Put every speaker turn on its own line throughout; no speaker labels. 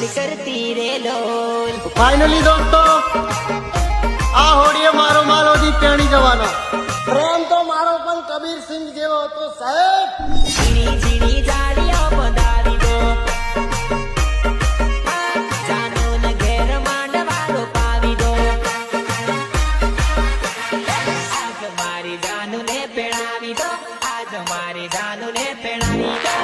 गोल करती रे लोल।
फाइनली दोस्तों आ होड़ीए मारो मालो दी पेणी जवानो प्रेम तो मारो पण कबीर सिंह जेवो तो साहेब
झीणी झीणी जाड़ियों बंधावी दो जानो न घेर मांडवारो पावी दो आज मारी जानू ने पेणावी दो आज मारी जानू ने पेणावी दो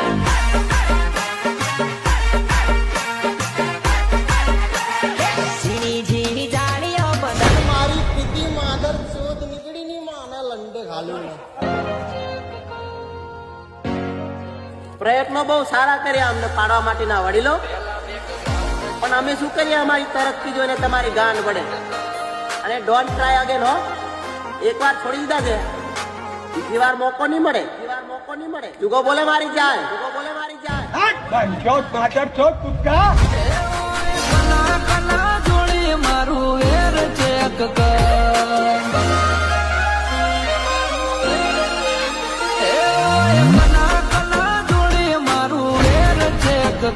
झीणी झीणी जाड़ियों बंधावी
मारी पीती मादर चोद निकड़ी नी माना लंडे घालू પ્રયત્નો બહુ સારા કર્યા અમને પાડવા માટેના વડીલો પણ અમે શું કરીએ અમારી તરફથી જોઈને તમારી ગાંઠ પડે અને ડોન્ટ ટ્રાય અગેન હો એકવાર છોડી દીધા છે બીજી વાર મોકો નહીં મળે જુગો બોલે મારી જાય
કલા જોડી મારું વેર ચેક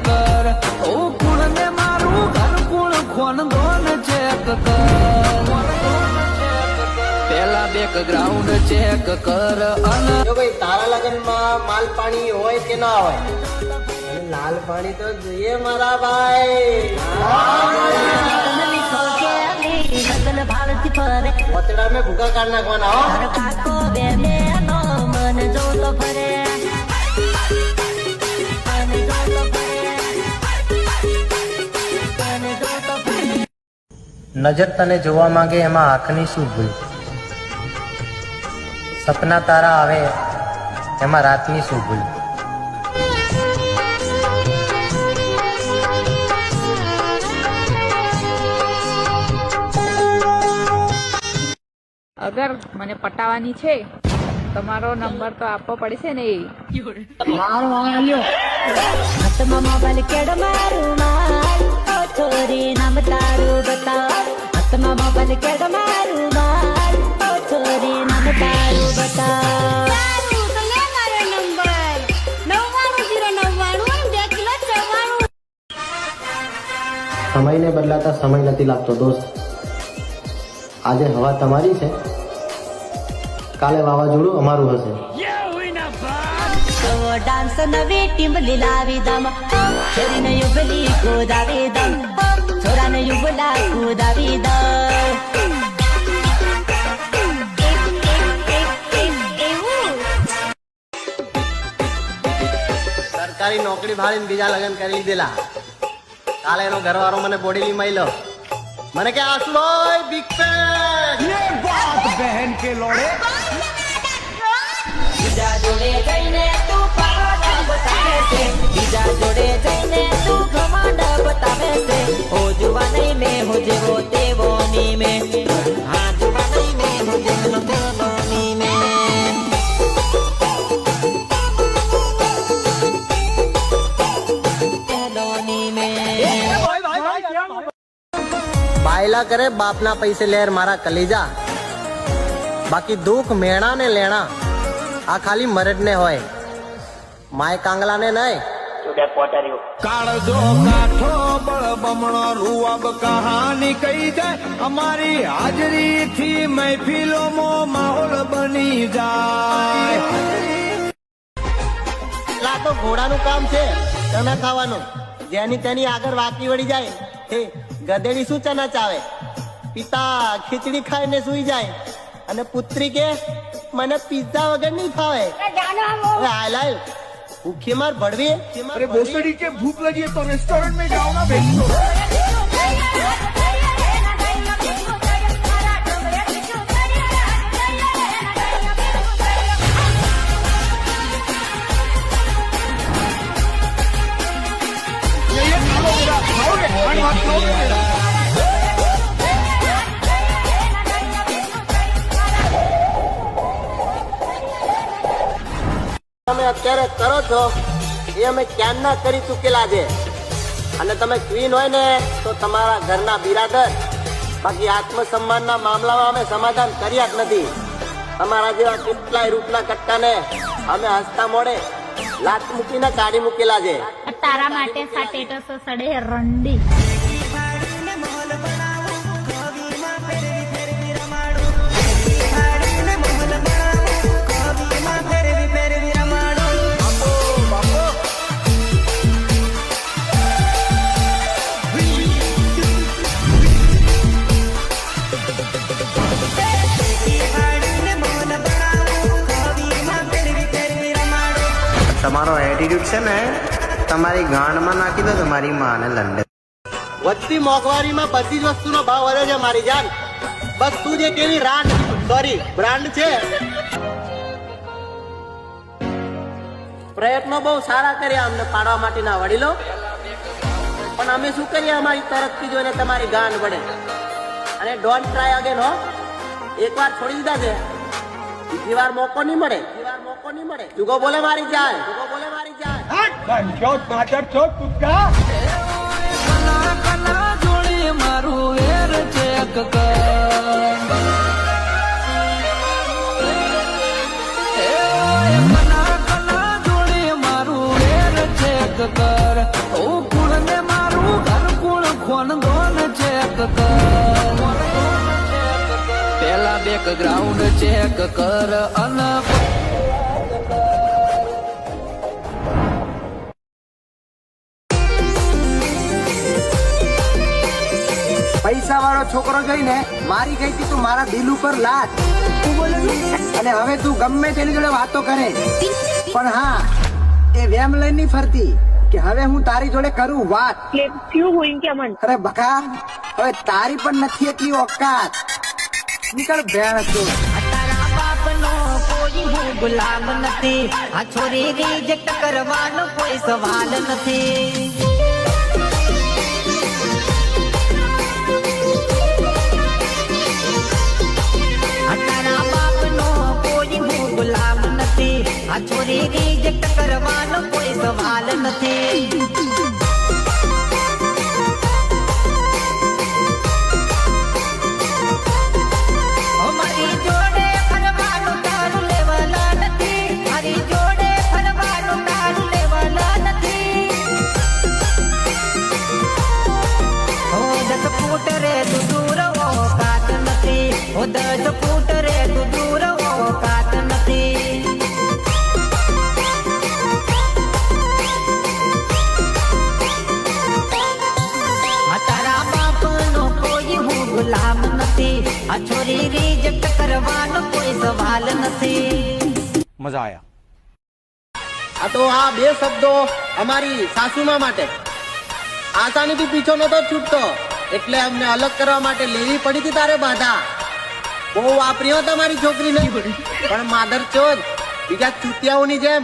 કર ઓ કુળ ને મારું ઘર કુળ ખોન દોન ચેક કર પેલા બેકગ્રાઉન્ડ ચેક કર અને
જો ભાઈ તારા લગનમાં માલ પાણી હોય કે ના હોય લાલ પાણી તો જોઈએ મારા ભાઈ પોતડા મેં ભૂકા કાઢ નાખવાના હો નજર તને જોવા માંગે એમાં આંખની શું ભૂલ સપના તારા આવે એમાં રાતની શું ભૂલ
અગર મને પટાવાની છે તમારો નંબર તો આપવો પડશે ને
હાથમાં મોબાઈલ કેડ મારું માલ ઓ છોરી નામ તારું બતા હાથમાં મોબાઈલ કેડ મારું માલ ઓ છોરી નામ તારું બતા
સમયને બદલાતા સમય નથી લાગતો દોસ્ત આજે હવા તમારી છે કાલે વાવાઝોડું અમારું હશે
ડાન્સ નવી ટીમ લીલાવી દમ છોરીને યુગલી કુદાવી દમ છોરાને યુગલા કુદાવી દમ
સરકારી નોકરી ભાળીને બીજા લગ્ન કરી લીધેલા કાલે એનો ઘરવાળો મને બોડીલી મળ્યો મને કે આસલોય બિગ ફેન
બહેન કે લોડે
બીજા જોડે જઈને તું પાડા બતાવે છે બીજા જોડે જઈને તું ઘમંડ બતાવે છે હો જુવા નહીં મેં હો જેવો તેવો ની મેં હા જુવા નહીં મેં હો જેવો તેવો ની મેં તેવો ની મેં
બાયલા કરે બાપના પૈસે લેર મારા કલેજા બાકી દુઃખ મેણા ને લેણા આ ખાલી મરદ ને હોય માય કાંગલા ને નહીં
કાળજો કાઠો બળ બમણો રૂવાબ કહાની કહી જાય અમારી હાજરી થી મહેફિલોમાં માહોલ બની જાય
આ તો ઘોડાનું કામ છે ચના ખાવાનું જેની તેની આગળ વાકી વળી જાય હે ગધેડી શું ચના ચાવે પિતા ખીચડી ખાઈને સુઈ જાય અને પુત્રી કે મને પિઝા વગર નહીં ફાવે हाय लाल भूखे मार बढ़वे
अरे भोसड़ी के भूख लगी है तो रेस्टोरेंट में जाओ ना बेचो
તમે અત્યારે કરો છો એ અમે ક્યારના કરી ચૂકેલા છે અને તમે ક્વીન હોય ને તો તમારા ઘરના બિરાદર બાકી આત્મસન્માનના મામલામાં અમે સમાધાન કર્યા જ નથી તમારા જેવા કેટલાય રૂપના કટ્ટાને અમે હસતા મોડે લાત મૂકીને કાઢી મૂકેલા છે
તારા માટે સાટેટસો સડે રંડી.
તમારો એટીટ્યુડ છે ને તમારી ગાંડમાં નાખી દો તમારી માને લંડે.
વધતી મોંઘવારીમાં બધી જ વસ્તુનો ભાવ વધે છે મારી જાન. બસ તું જે કેવી બ્રાન્ડ છે. પ્રયત્નો બહુ સારા કર્યા અમને પાડવા માટેના વડીલો, પણ અમે શું કરીએ, અમારી તરફથી જોઈને તમારી ગાંડ વળે. અને ડોન્ટ ટ્રાય અગેન હો. એકવાર છોડી દીધા છે, બીજી વાર મોકો નહીં મળે. જુગો બોલે મારી જાન.
કલા કલા જોડી મારું વેર ચેક કર. કલા કલા જોડી મારું વેર ચેક કર. ઓ કુળ ને મારું ઘર કુળ ખોન દોન ચેક કર. પેલા બેકગ્રાઉન્ડ ચેક કર અને
પૈસા વાળો છોકરો જોઈને મારી ગઈ હતી તું મારા દિલ ઉપર લાત. અને હવે તું ગમે તેની જોડે વાતો કરે, પણ હા એ વેમ લઈને ફરતી કે હવે હું તારી જોડે કરું વાત. અરે બકા, હવે તારી પણ નથી એટલી ઓકાત. નીકળ ભેણ તું.
તારા બાપનો કોઈ હું ગુલામ નથી. આ છોરી રિજેક્ટ કરવાનો કોઈ સવાલ નથી. તારા બાપનો કોઈ હું ગુલામ નથી. આ છોરી રિજેક્ટ કરવાનો કોઈ સવાલ નથી. મારી જોડે ફરવાનું તારું લેવાલા નથી. મારી જોડે ફરવાનું તારું લેવાલા નથી. ઓ 10 ફૂટ રે તું દૂર ઓકાત નથી. ઓ 10 ફૂટ રે તું દૂર ઓકાત નથી. તારા બાપનો કોઈ હું ગુલામ નથી. આ છોરી રિજેક્ટ કરવાનો કોઈ સવાલ નથી.
મજા આયા.
આ તો આ બે શબ્દો અમારી સાસુમા માટે. આસાનીથી પીછો નતો છૂટતો, એટલે અમને અલગ કરવા માટે લેવી પડી હતી તારે બાધા. બહુ વાપરી હો તમારી છોકરીને, પણ માધર ચોદ બીજા ચૂતિયાઓની જેમ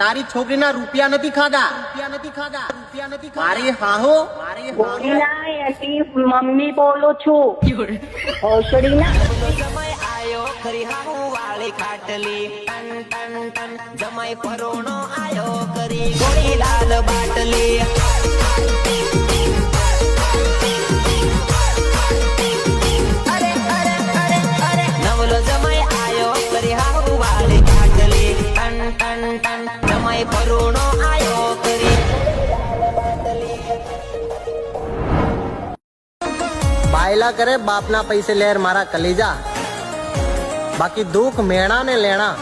તારી છોકરીના રૂપિયા નથી ખાધા. મારી હાહો
મમ્મી બોલું છું. ઓસડીના
સમય આયો ખરી હાહુ વાળી ખાટલી. ટન ટન ટન જમાઈ પરોણો આયો કરી ગોળી લાલ બાટલી. અરે અરે અરે અરે નવલો જમાઈ આયો કરી હાહુ વાળી ખાટલી. ટન ટન ટન જમાઈ પરોણો આયો કરી.
બાયલા કરે બાપના પૈસે લેર મારા કલેજા, બાકી દુઃખ મેણા ને લેણા